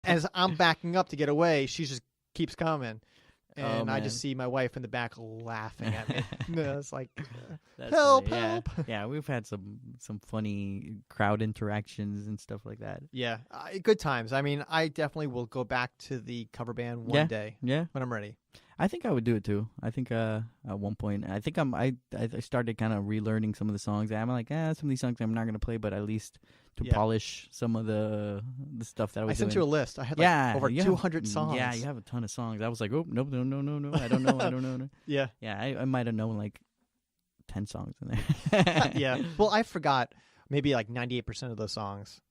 as I'm backing up to get away, she just keeps coming. And Oh, I just man. see my wife in the back laughing at me. It's like, That's help, funny. help. Yeah, we've had some funny crowd interactions and stuff like that. Yeah, good times. I mean, I definitely will go back to the cover band one day Yeah, when I'm ready. I think I would do it too. I think at one point, I think I started kind of relearning some of the songs. I'm like, some of these songs I'm not gonna play, but at least to polish some of the stuff that I was sent doing. you a list. I had like over 200 songs. songs. Yeah, you have a ton of songs. I was like, oh no, I don't know. Yeah, yeah, I might have known like 10 songs in there. yeah. Well, I forgot maybe like 98% of those songs,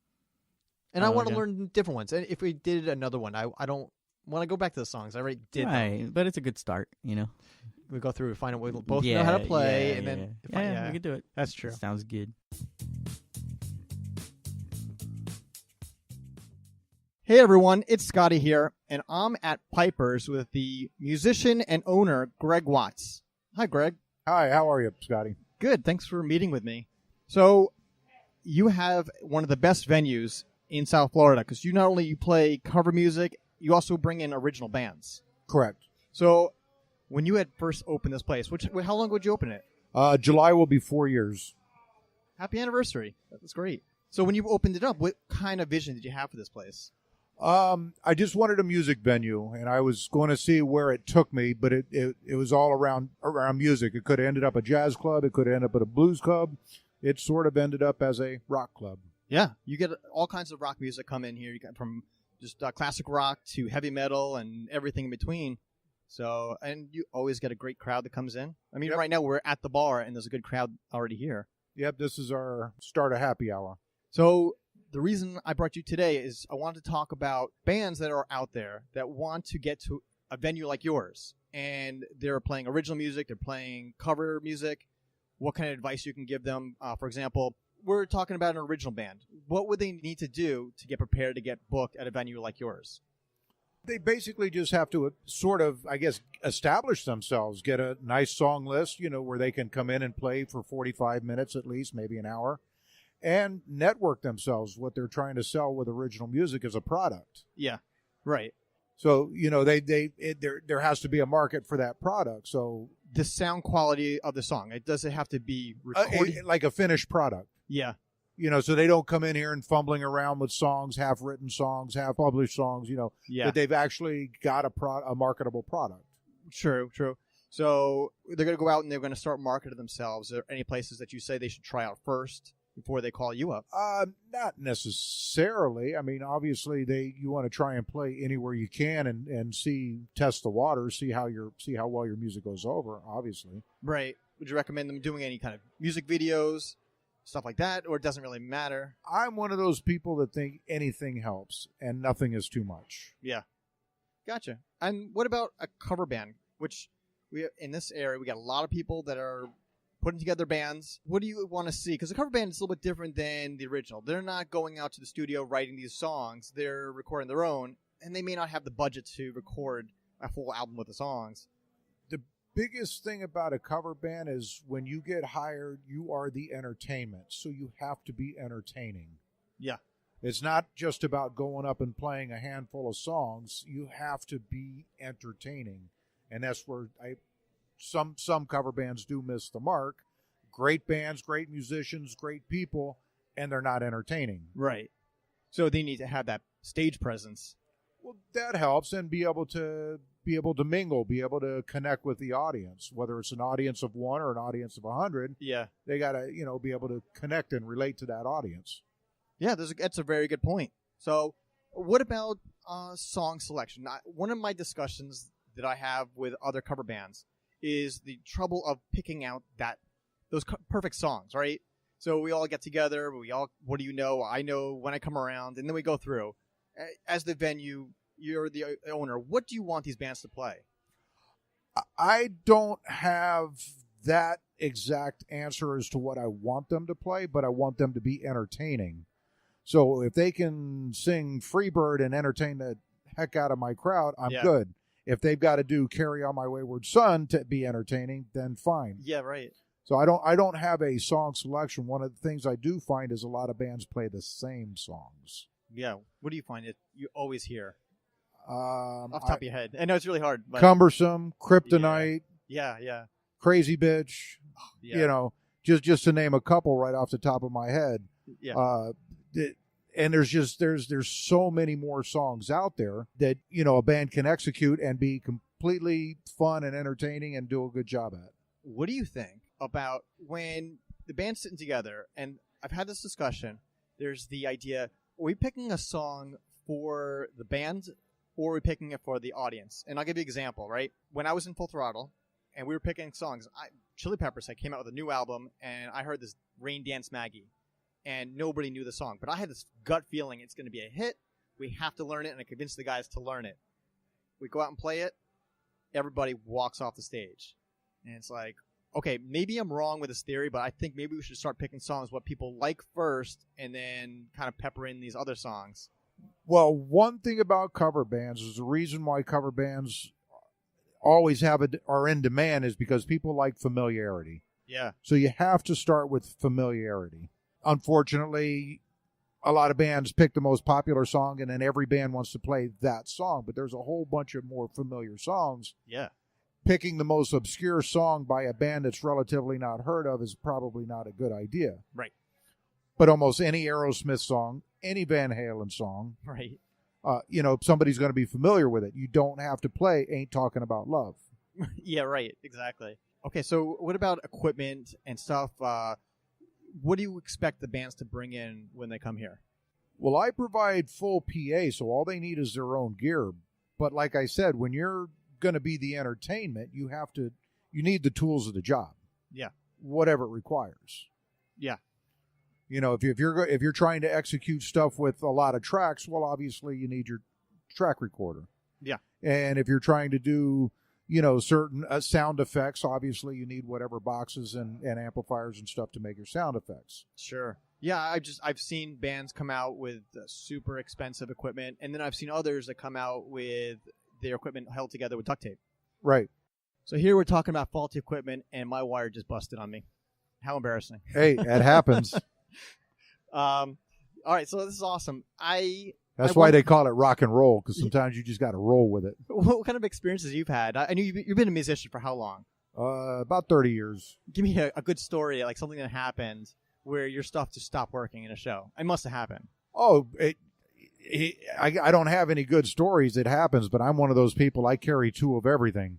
and I want to learn different ones. And if we did another one, I don't. When I go back to the songs, I already did them. But it's a good start, We go through and find out we both know how to play, and then we can do it. That's true. Sounds good. Hey everyone, it's Scotty here, and I'm at Piper's with the musician and owner Greg Watts. Hi, Greg. Hi, how are you, Scotty? Good. Thanks for meeting with me. So, you have one of the best venues in South Florida because you not only play cover music, you also bring in original bands. Correct. So, when you had first opened this place, how long would you open it? July will be 4 years. Happy anniversary. That's great. So, when you opened it up, what kind of vision did you have for this place? I just wanted a music venue, and I was going to see where it took me, but it was all around music. It could have ended up a jazz club. It could have ended up at a blues club. It sort of ended up as a rock club. Yeah, you get all kinds of rock music come in here. You got from just classic rock to heavy metal and everything in between. So, and you always get a great crowd that comes in. I mean, Right now we're at the bar, and there's a good crowd already here. Yep, this is our start of happy hour. So, the reason I brought you today is I wanted to talk about bands that are out there that want to get to a venue like yours. And they're playing original music, they're playing cover music. What kind of advice you can give them? For example, we're talking about an original band. What would they need to do to get prepared to get booked at a venue like yours? They basically just have to sort of, I guess, establish themselves, get a nice song list, where they can come in and play for 45 minutes at least, maybe an hour, and network themselves. What they're trying to sell with original music is a product. Yeah, right. So, there has to be a market for that product. So the sound quality of the song, does it have to be recorded? Like a finished product. Yeah. So they don't come in here and fumbling around with songs, half-written songs, half-published songs, that they've actually got a marketable product. True. So they're going to go out and they're going to start marketing themselves. Are there any places that you say they should try out first before they call you up? Not necessarily. I mean, obviously, you want to try and play anywhere you can and test the waters, see how well your music goes over. Obviously, right. Would you recommend them doing any kind of music videos, stuff like that, or it doesn't really matter? I'm one of those people that think anything helps and nothing is too much. Yeah, gotcha. And what about a cover band? Which in this area we got a lot of people that are putting together bands. What do you want to see? Because the cover band is a little bit different than the original. They're not going out to the studio writing these songs. They're recording their own, and they may not have the budget to record a full album with the songs. The biggest thing about a cover band is when you get hired, you are the entertainment, so you have to be entertaining. Yeah. It's not just about going up and playing a handful of songs. You have to be entertaining, and that's where some cover bands do miss the mark. Great bands, great musicians, great people, and they're not entertaining. Right. So they need to have that stage presence. Well, that helps, and be able to mingle, be able to connect with the audience, whether it's an audience of one or an audience of 100. Yeah. They got to, be able to connect and relate to that audience. Yeah, that's a very good point. So what about song selection? One of my discussions that I have with other cover bands is the trouble of picking out those perfect songs, right? So we all get together, what do you know? I know when I come around, and then we go through. As the venue, you're the owner. What do you want these bands to play? I don't have that exact answer as to what I want them to play, but I want them to be entertaining. So if they can sing Freebird and entertain the heck out of my crowd, I'm good. If they've got to do Carry On My Wayward Son to be entertaining, then fine. Yeah, right. So I don't have a song selection. One of the things I do find is a lot of bands play the same songs. Yeah. What do you find you always hear Um, off the top of your head? I know it's really hard, but Cumbersome, Kryptonite, yeah. Crazy Bitch. Yeah. You know, just to name a couple right off the top of my head. Yeah. And there's so many more songs out there that a band can execute and be completely fun and entertaining and do a good job at. What do you think about when the band's sitting together? And I've had this discussion. There's the idea: are we picking a song for the band, or are we picking it for the audience? And I'll give you an example. Right when I was in Full Throttle, and we were picking songs, Chili Peppers came out with a new album, and I heard this Rain Dance Maggie. And nobody knew the song. But I had this gut feeling it's going to be a hit. We have to learn it, and I convinced the guys to learn it. We go out and play it. Everybody walks off the stage. And it's like, okay, maybe I'm wrong with this theory, but I think maybe we should start picking songs what people like first and then kind of pepper in these other songs. Well, one thing about cover bands is the reason why cover bands always are in demand is because people like familiarity. Yeah. So you have to start with familiarity. Unfortunately, a lot of bands pick the most popular song, and then every band wants to play that song. But there's a whole bunch of more familiar songs. Yeah. Picking the most obscure song by a band that's relatively not heard of is probably not a good idea. Right. But almost any Aerosmith song, any Van Halen song, right. Somebody's going to be familiar with it. You don't have to play Ain't Talking About Love. Yeah, right. Exactly. Okay, so what about equipment and stuff? What do you expect the bands to bring in when they come here? Well, I provide full PA, so all they need is their own gear. But like I said, when you're going to be the entertainment, you need the tools of the job. Yeah. Whatever it requires. Yeah. If you're trying to execute stuff with a lot of tracks, well, obviously you need your track recorder. Yeah. And if you're trying to do certain sound effects, obviously you need whatever boxes and amplifiers and stuff to make your sound effects. Sure. Yeah, I've seen bands come out with super expensive equipment, and then I've seen others that come out with their equipment held together with duct tape. Right. So here we're talking about faulty equipment, and my wire just busted on me. How embarrassing. Hey, that happens. All right, so this is awesome. That's why they call it rock and roll, because sometimes you just got to roll with it. What kind of experiences you've had? I know you've been a musician for how long? About 30 years. Give me a good story, like something that happened where your stuff just stopped working in a show. It must have happened. Oh, I don't have any good stories. It happens, but I'm one of those people. I carry two of everything.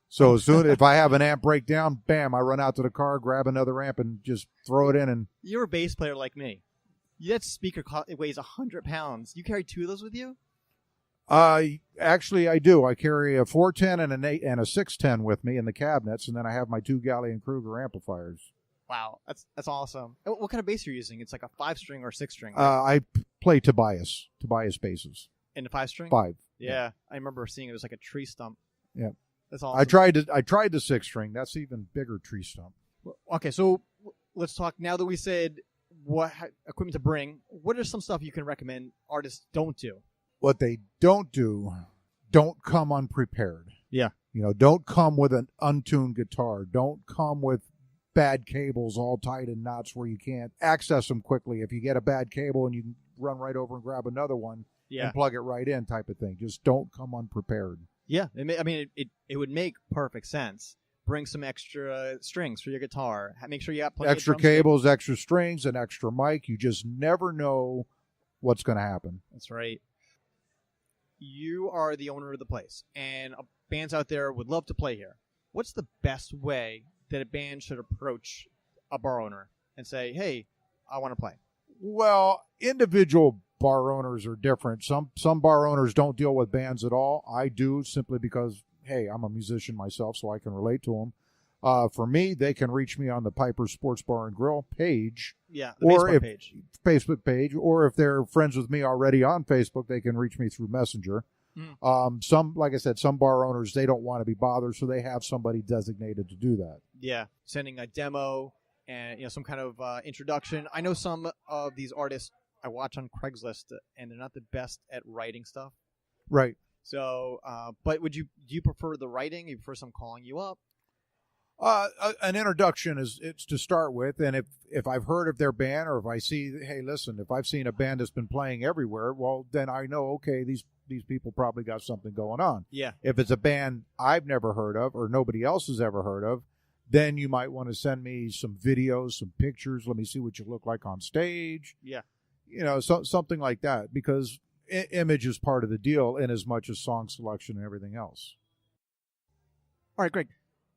So if I have an amp breakdown, bam, I run out to the car, grab another amp, and just throw it in. And you're a bass player like me. That speaker it weighs 100 pounds. You carry two of those with you? Actually, I do. I carry a 410 and a 610 with me in the cabinets, and then I have my two Galley and Kruger amplifiers. Wow, that's awesome. What kind of bass are you using? It's like a 5-string or 6-string? Right? I play Tobias basses. In the 5-string? 5. Yeah, I remember seeing it was like a tree stump. Yeah, that's awesome. I tried the 6-string. That's even bigger tree stump. Okay, so let's talk now that we said what equipment to bring. What are some stuff you can recommend artists don't do? What they don't do, don't come unprepared. Yeah. Don't come with an untuned guitar. Don't come with bad cables all tied in knots where you can't access them quickly. If you get a bad cable and you can run right over and grab another one and plug it right in type of thing. Just don't come unprepared. Yeah. It would make perfect sense. Bring some extra strings for your guitar. Make sure you got plenty extra of cables, extra strings, and extra mic. You just never know what's going to happen. That's right. You are the owner of the place, and bands out there would love to play here. What's the best way that a band should approach a bar owner and say, hey, I want to play? Well, individual bar owners are different. Some bar owners don't deal with bands at all. I do, simply because, hey, I'm a musician myself, so I can relate to them. For me, they can reach me on the Piper Sports Bar and Grill page. Yeah, the Facebook page. Or if they're friends with me already on Facebook, they can reach me through Messenger. Like I said, some bar owners, they don't want to be bothered, so they have somebody designated to do that. Yeah, sending a demo and some kind of introduction. I know some of these artists I watch on Craigslist, and they're not the best at writing stuff. Right. So, but do you prefer the writing? You prefer some calling you up? An introduction it's to start with, and if I've heard of their band, or if I see, hey, listen, if I've seen a band that's been playing everywhere, well, then I know, okay, these people probably got something going on. Yeah. If it's a band I've never heard of or nobody else has ever heard of, then you might want to send me some videos, some pictures. Let me see what you look like on stage. Yeah. Something like that, because image is part of the deal in as much as song selection and everything else. All right, Greg.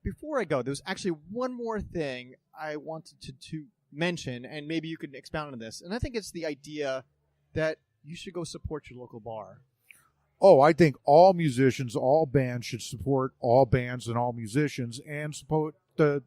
Before I go, there's actually one more thing I wanted to mention, and maybe you could expound on this. And I think it's the idea that you should go support your local bar. Oh, I think all musicians, all bands should support all bands and all musicians, and support the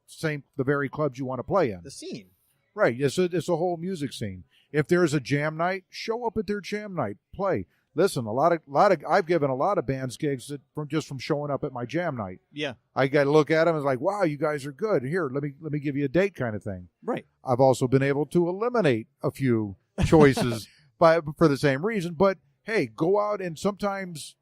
very clubs you want to play in. The scene. Right. It's a whole music scene. If there's a jam night, show up at their jam night, play. Listen, I've given a lot of bands gigs from showing up at my jam night. Yeah. I got to look at them and like, wow, you guys are good. Here, let me give you a date, kind of thing. Right. I've also been able to eliminate a few choices for the same reason. But hey, go out and sometimes,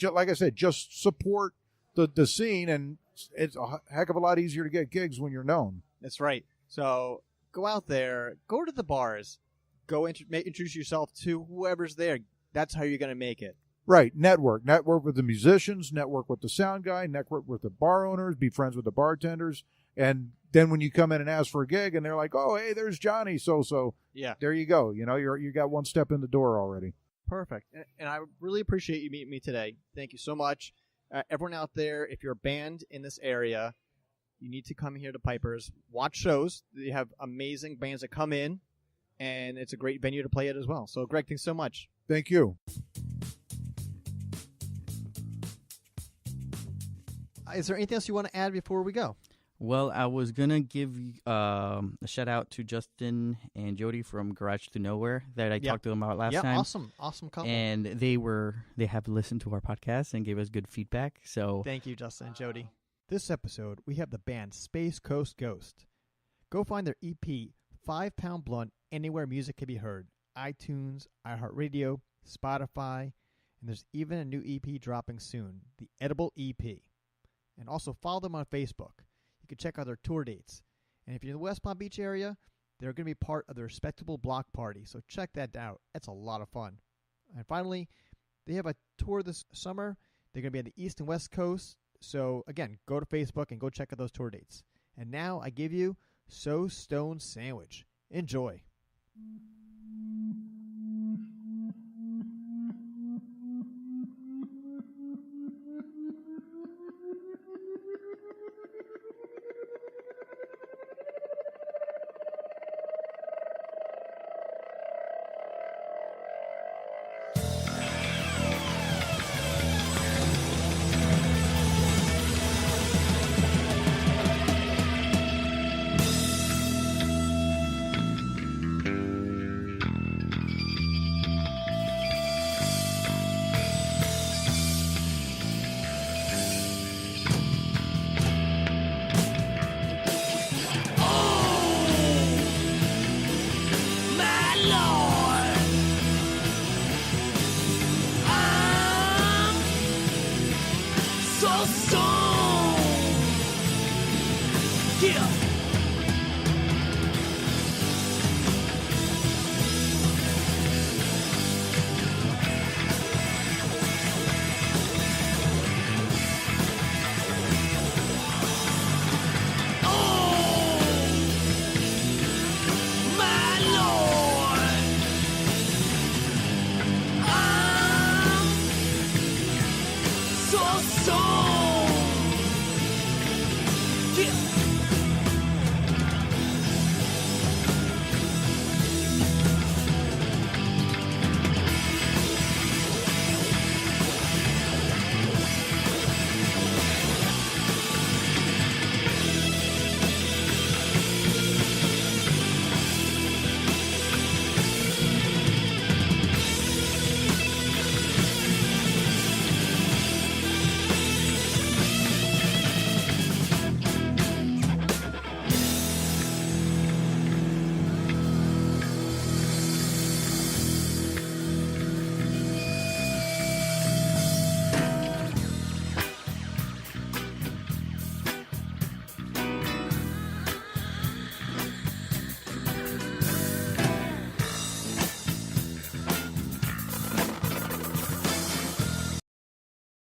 like I said, just support the scene, and it's a heck of a lot easier to get gigs when you're known. That's right. So go out there, go to the bars, go introduce yourself to whoever's there. That's how you're going to make it. Right. Network with the musicians, network with the sound guy, network with the bar owners, be friends with the bartenders. And then when you come in and ask for a gig and they're like, oh, hey, there's Johnny. So yeah, there you go. You got one step in the door already. Perfect. And I really appreciate you meeting me today. Thank you so much. Everyone out there, if you're a band in this area, you need to come here to Piper's. Watch shows. They have amazing bands that come in, and it's a great venue to play at as well. So, Greg, thanks so much. Thank you. Is there anything else you want to add before we go? Well, I was going to give a shout out to Justin and Jody from Garage to Nowhere that I talked to them about last time. Yeah, awesome couple. And they have listened to our podcast and gave us good feedback. So thank you, Justin and Jody. This episode, we have the band Space Coast Ghost. Go find their EP, 5 Pound Blunt, anywhere music can be heard. iTunes, iHeartRadio, Spotify, and there's even a new EP dropping soon, the Edible EP. And also follow them on Facebook. You can check out their tour dates. And if you're in the West Palm Beach area, they're going to be part of the Respectable Block Party, so check that out. That's a lot of fun. And finally, they have a tour this summer. They're going to be on the East and West Coast. So again, go to Facebook and go check out those tour dates. And now I give you So Stone Sandwich. Enjoy. So